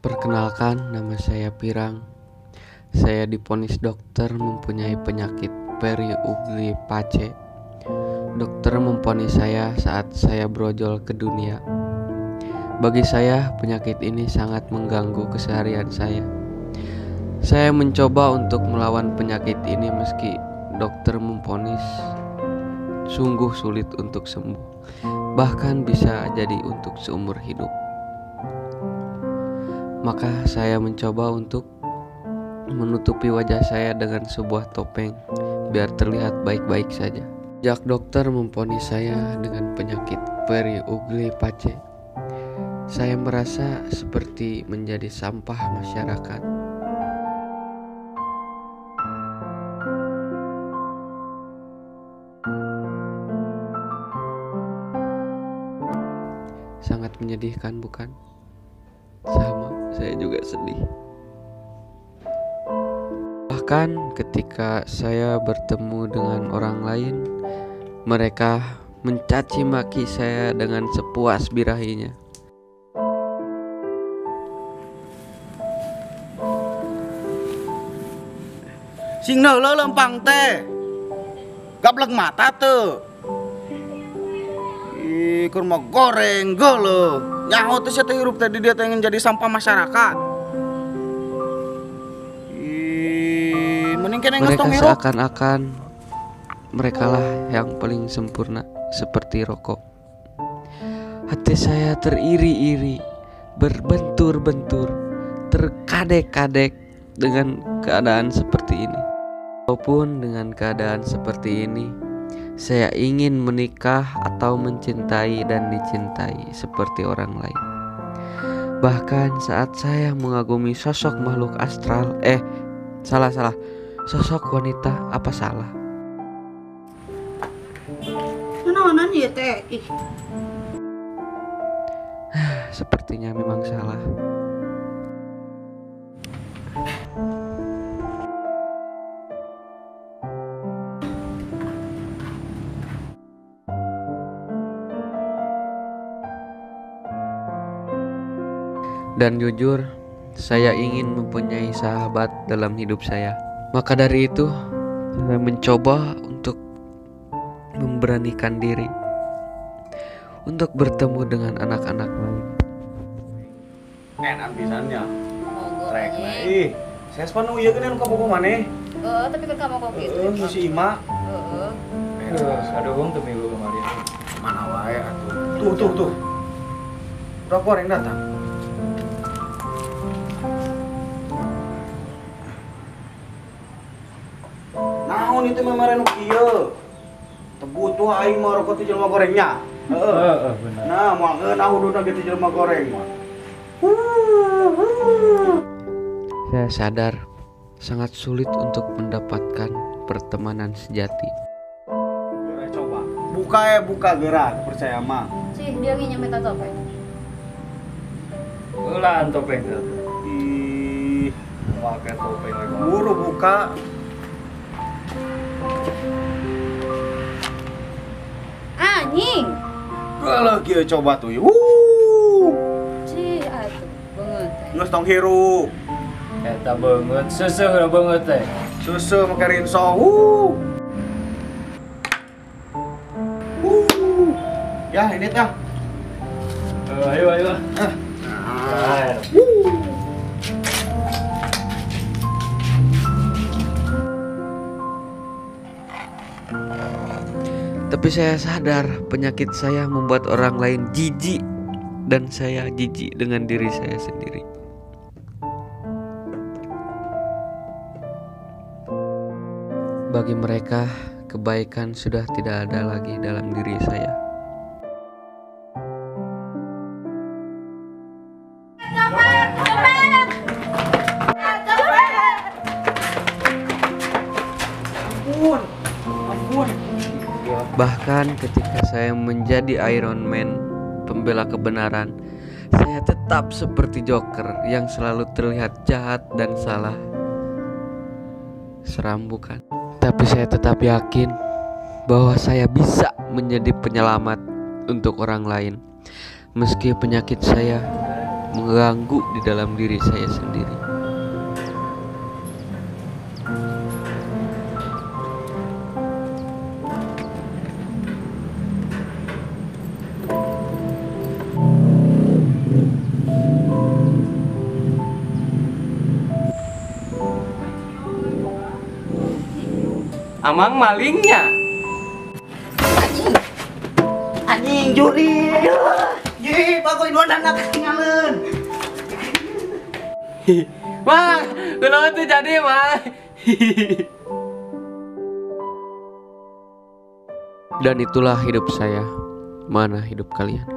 Perkenalkan, nama saya Pirang. Saya divonis dokter mempunyai penyakit periugli pace. Dokter memvonis saya saat saya brojol ke dunia. Bagi saya, penyakit ini sangat mengganggu keseharian saya. Saya mencoba untuk melawan penyakit ini meski dokter memvonis sungguh sulit untuk sembuh, bahkan bisa jadi untuk seumur hidup. Maka saya mencoba untuk menutupi wajah saya dengan sebuah topeng biar terlihat baik-baik saja. Sejak dokter memvonis saya dengan penyakit periugli pace, saya merasa seperti menjadi sampah masyarakat. Sangat menyedihkan, bukan? Sama, saya juga sedih. Bahkan ketika saya bertemu dengan orang lain, mereka mencaci maki saya dengan sepuas birahinya. Sing neuleuh lempang teh. Gablek mata teu. Ih, keur mah goreng geuleuh. Nyaho teh sia teh hirup teh di dia teh jadi sampah masyarakat. Ih, mending keneh geus tong Mereka hirup. seakan-akan merekalah yang paling sempurna seperti rokok. Hati saya teriri-iri, berbentur-bentur, terkadek-kadek dengan keadaan seperti ini. Walaupun dengan keadaan seperti ini, saya ingin menikah atau mencintai dan dicintai seperti orang lain. Bahkan saat saya mengagumi sosok makhluk astral, salah, sosok wanita, apa salah? Naonan ieu teh? Sepertinya memang salah. Dan jujur, saya ingin mempunyai sahabat dalam hidup saya. Maka dari itu, saya mencoba untuk memberanikan diri untuk bertemu dengan anak-anak lain. Enak pisannya. Monggo Rek anjing. lah. Ih, saya sepanu ieu kan anu kabogo maneh. Tapi kan kamu kok gitu. Heeh, si Ima. Heeh. Aduh, tuh minggu kemarin. Mana wae atuh. Tuh. Udah goreng datang. Naon itu memang nu kieu? Teu butuh aing mah rokok ti jelema gorengnya. Heeh. Benar. Nah, moal ngeunah huduna gitu jelema goreng mah. Saya sadar sangat sulit untuk mendapatkan pertemanan sejati. Coba. Buka gerak, percaya mah. Sih, dia nginjem minta topeng. Ulah topeng tuh. Ih, Pakai topeng lagi. buru buka. Anjing. Kalau kieu coba tuh. Sih, atuh. Banget teh. Geus tong hirup. Eta banget, seseuh banget teh. Susu make rinso. Ya, ini tah. Ayo. Nah. Tapi saya sadar penyakit saya membuat orang lain jijik dan saya jijik dengan diri saya sendiri. Bagi mereka, kebaikan sudah tidak ada lagi dalam diri saya. Ampun. Bahkan ketika saya menjadi Iron Man, pembela kebenaran, saya tetap seperti Joker yang selalu terlihat jahat dan salah. Seram, bukan? Tapi saya tetap yakin bahwa saya bisa menjadi penyelamat untuk orang lain. Meski penyakit saya mengganggu di dalam diri saya sendiri. Amang malingnya. Anjing juri. Ji, bagoy dua anak ketinggalan. Mang, kunaon tuh jadi, Mang? Dan itulah hidup saya. Mana hidup kalian?